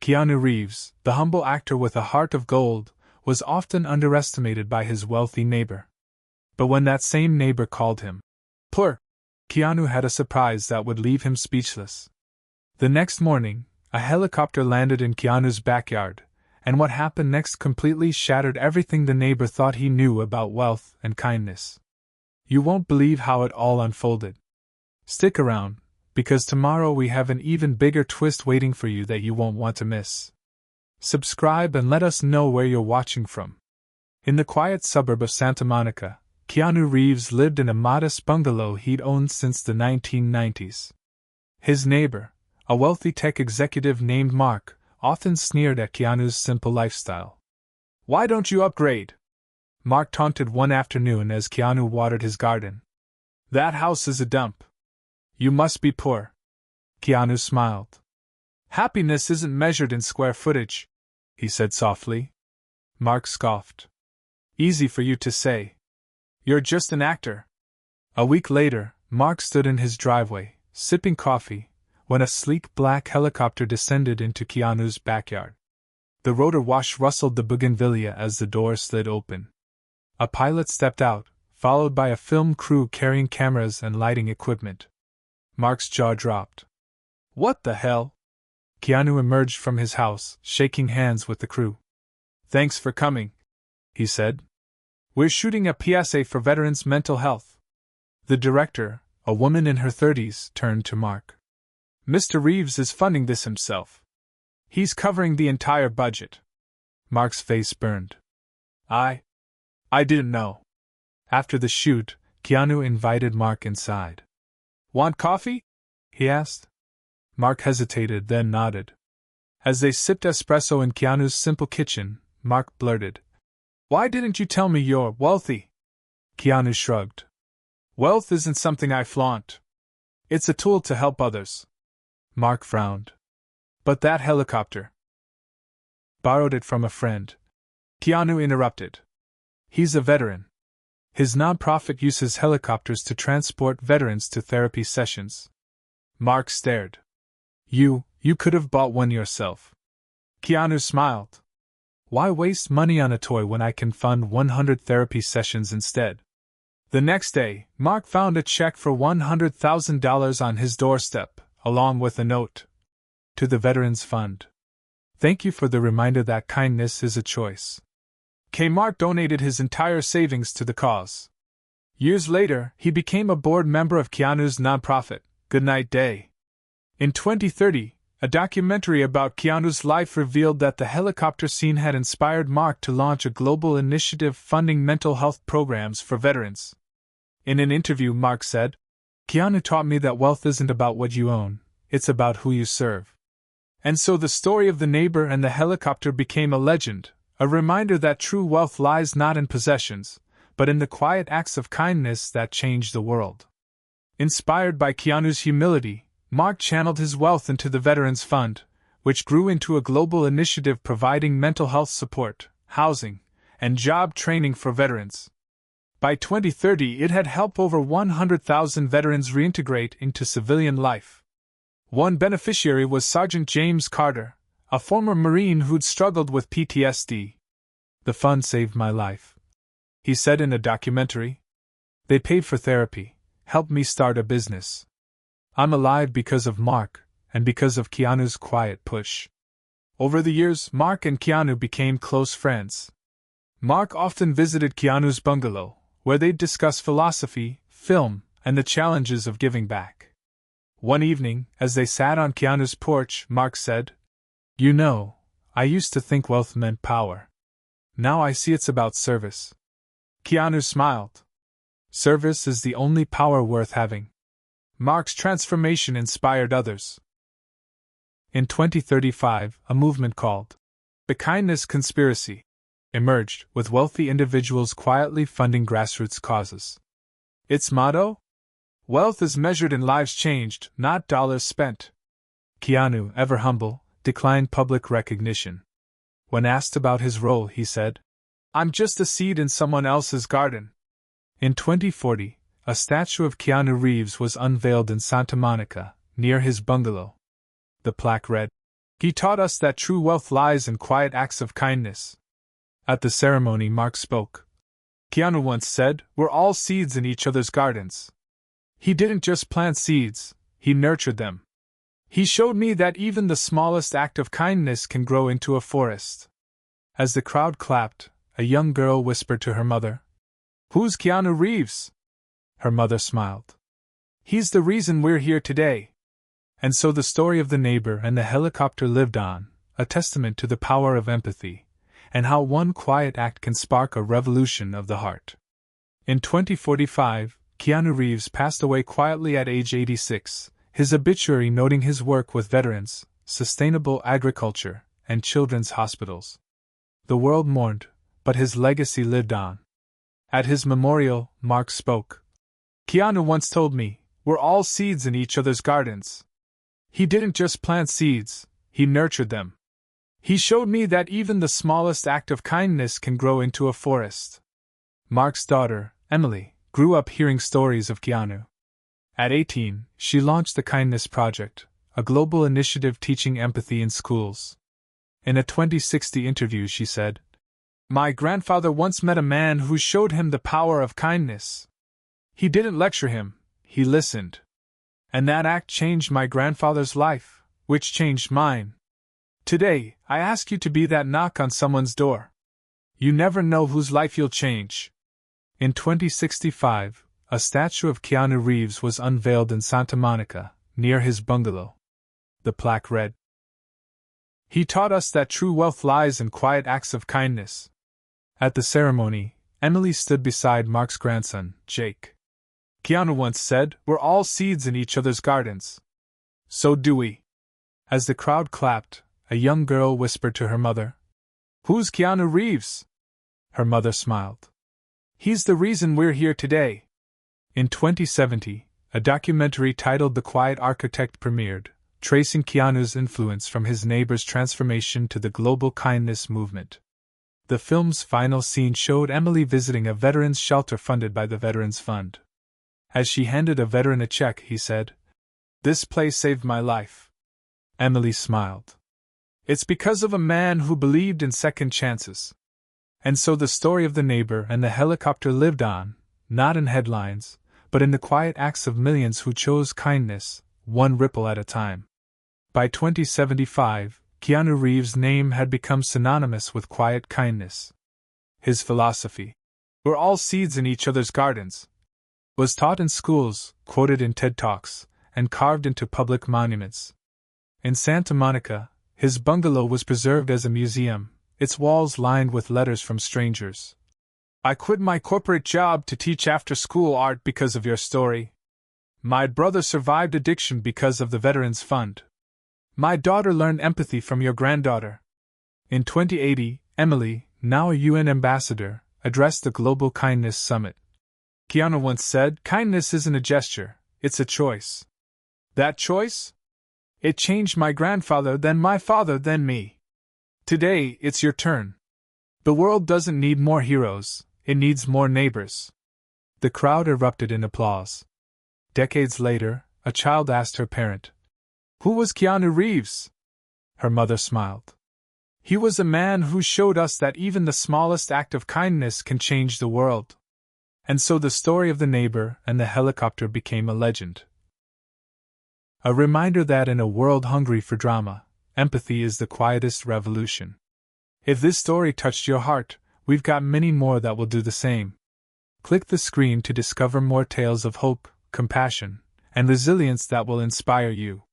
Keanu Reeves, the humble actor with a heart of gold, was often underestimated by his wealthy neighbor. But when that same neighbor called him poor, Keanu had a surprise that would leave him speechless. The next morning, a helicopter landed in Keanu's backyard, and what happened next completely shattered everything the neighbor thought he knew about wealth and kindness. You won't believe how it all unfolded. Stick around, because tomorrow we have an even bigger twist waiting for you that you won't want to miss. Subscribe and let us know where you're watching from. In the quiet suburb of Santa Monica, Keanu Reeves lived in a modest bungalow he'd owned since the 1990s. His neighbor, a wealthy tech executive named Mark, often sneered at Keanu's simple lifestyle. "Why don't you upgrade?" Mark taunted one afternoon as Keanu watered his garden. "That house is a dump. You must be poor." Keanu smiled. "Happiness isn't measured in square footage," he said softly. Mark scoffed. "Easy for you to say. You're just an actor." A week later, Mark stood in his driveway, sipping coffee, when a sleek black helicopter descended into Keanu's backyard. The rotor wash rustled the bougainvillea as the door slid open. A pilot stepped out, followed by a film crew carrying cameras and lighting equipment. Mark's jaw dropped. "What the hell?" Keanu emerged from his house, shaking hands with the crew. "Thanks for coming," he said. "We're shooting a PSA for veterans' mental health." The director, a woman in her 30s, turned to Mark. "Mr. Reeves is funding this himself. He's covering the entire budget." Mark's face burned. I didn't know." After the shoot, Keanu invited Mark inside. "Want coffee?" he asked. Mark hesitated, then nodded. As they sipped espresso in Keanu's simple kitchen, Mark blurted, "Why didn't you tell me you're wealthy?" Keanu shrugged. "Wealth isn't something I flaunt. It's a tool to help others." Mark frowned. "But that helicopter?" "Borrowed it from a friend," Keanu interrupted. "He's a veteran. His nonprofit uses helicopters to transport veterans to therapy sessions." Mark stared. You could have bought one yourself." Keanu smiled. "Why waste money on a toy when I can fund 100 therapy sessions instead?" The next day, Mark found a check for $100,000 on his doorstep, along with a note. "To the Veterans Fund. Thank you for the reminder that kindness is a choice." Mark donated his entire savings to the cause. Years later, he became a board member of Keanu's nonprofit, Goodnight Day. In 2030, a documentary about Keanu's life revealed that the helicopter scene had inspired Mark to launch a global initiative funding mental health programs for veterans. In an interview, Mark said, "Keanu taught me that wealth isn't about what you own, it's about who you serve." And so the story of the neighbor and the helicopter became a legend, a reminder that true wealth lies not in possessions, but in the quiet acts of kindness that change the world. Inspired by Keanu's humility, Mark channeled his wealth into the Veterans Fund, which grew into a global initiative providing mental health support, housing, and job training for veterans. By 2030, it had helped over 100,000 veterans reintegrate into civilian life. One beneficiary was Sergeant James Carter, a former Marine who'd struggled with PTSD. "The fund saved my life," he said in a documentary. "They paid for therapy, helped me start a business. I'm alive because of Mark, and because of Keanu's quiet push." Over the years, Mark and Keanu became close friends. Mark often visited Keanu's bungalow, where they'd discuss philosophy, film, and the challenges of giving back. One evening, as they sat on Keanu's porch, Mark said, "You know, I used to think wealth meant power. Now I see it's about service." Keanu smiled. "Service is the only power worth having." Mark's transformation inspired others. In 2035, a movement called the Kindness Conspiracy emerged, with wealthy individuals quietly funding grassroots causes. Its motto? "Wealth is measured in lives changed, not dollars spent." Keanu, ever humble, declined public recognition. When asked about his role, he said, "I'm just a seed in someone else's garden." In 2040, a statue of Keanu Reeves was unveiled in Santa Monica, near his bungalow. The plaque read, He taught us that true wealth lies in quiet acts of kindness. At the ceremony, Mark spoke. Keanu once said, "We're all seeds in each other's gardens." He didn't just plant seeds, he nurtured them. He showed me that even the smallest act of kindness can grow into a forest. As the crowd clapped, a young girl whispered to her mother, "Who's Keanu Reeves?" Her mother smiled. "He's the reason we're here today." And so the story of the neighbor and the helicopter lived on, a testament to the power of empathy, and how one quiet act can spark a revolution of the heart. In 2045, Keanu Reeves passed away quietly at age 86, his obituary noting his work with veterans, sustainable agriculture, and children's hospitals. The world mourned, but his legacy lived on. At his memorial, Mark spoke. "Keanu once told me, we're all seeds in each other's gardens." He didn't just plant seeds, he nurtured them. He showed me that even the smallest act of kindness can grow into a forest. Mark's daughter, Emily, grew up hearing stories of Keanu. At 18, she launched the Kindness Project, a global initiative teaching empathy in schools. In a 2060 interview, she said, "My grandfather once met a man who showed him the power of kindness. He didn't lecture him, he listened. And that act changed my grandfather's life, which changed mine. Today, I ask you to be that knock on someone's door. You never know whose life you'll change." In 2065, a statue of Keanu Reeves was unveiled in Santa Monica, near his bungalow. The plaque read, "He taught us that true wealth lies in quiet acts of kindness." At the ceremony, Emily stood beside Mark's grandson, Jake. Keanu once said, "We're all seeds in each other's gardens." So do we. As the crowd clapped, a young girl whispered to her mother, "Who's Keanu Reeves?" Her mother smiled. "He's the reason we're here today." In 2070, a documentary titled The Quiet Architect premiered, tracing Keanu's influence from his neighbor's transformation to the global kindness movement. The film's final scene showed Emily visiting a veterans shelter funded by the Veterans Fund. As she handed a veteran a check, he said, "This place saved my life." Emily smiled. "It's because of a man who believed in second chances." And so the story of the neighbor and the helicopter lived on, not in headlines, but in the quiet acts of millions who chose kindness, one ripple at a time. By 2075, Keanu Reeves' name had become synonymous with quiet kindness. His philosophy, "We're all seeds in each other's gardens," was taught in schools, quoted in TED Talks, and carved into public monuments. In Santa Monica, his bungalow was preserved as a museum, its walls lined with letters from strangers. "I quit my corporate job to teach after-school art because of your story. My brother survived addiction because of the Veterans Fund. My daughter learned empathy from your granddaughter." In 2080, Emily, now a UN ambassador, addressed the Global Kindness Summit. Keanu once said, "Kindness isn't a gesture, it's a choice." That choice? It changed my grandfather, then my father, then me. Today, it's your turn. The world doesn't need more heroes, it needs more neighbors. The crowd erupted in applause. Decades later, a child asked her parent, "Who was Keanu Reeves?" Her mother smiled. "He was a man who showed us that even the smallest act of kindness can change the world." And so the story of the neighbor and the helicopter became a legend. A reminder that in a world hungry for drama, empathy is the quietest revolution. If this story touched your heart, we've got many more that will do the same. Click the screen to discover more tales of hope, compassion, and resilience that will inspire you.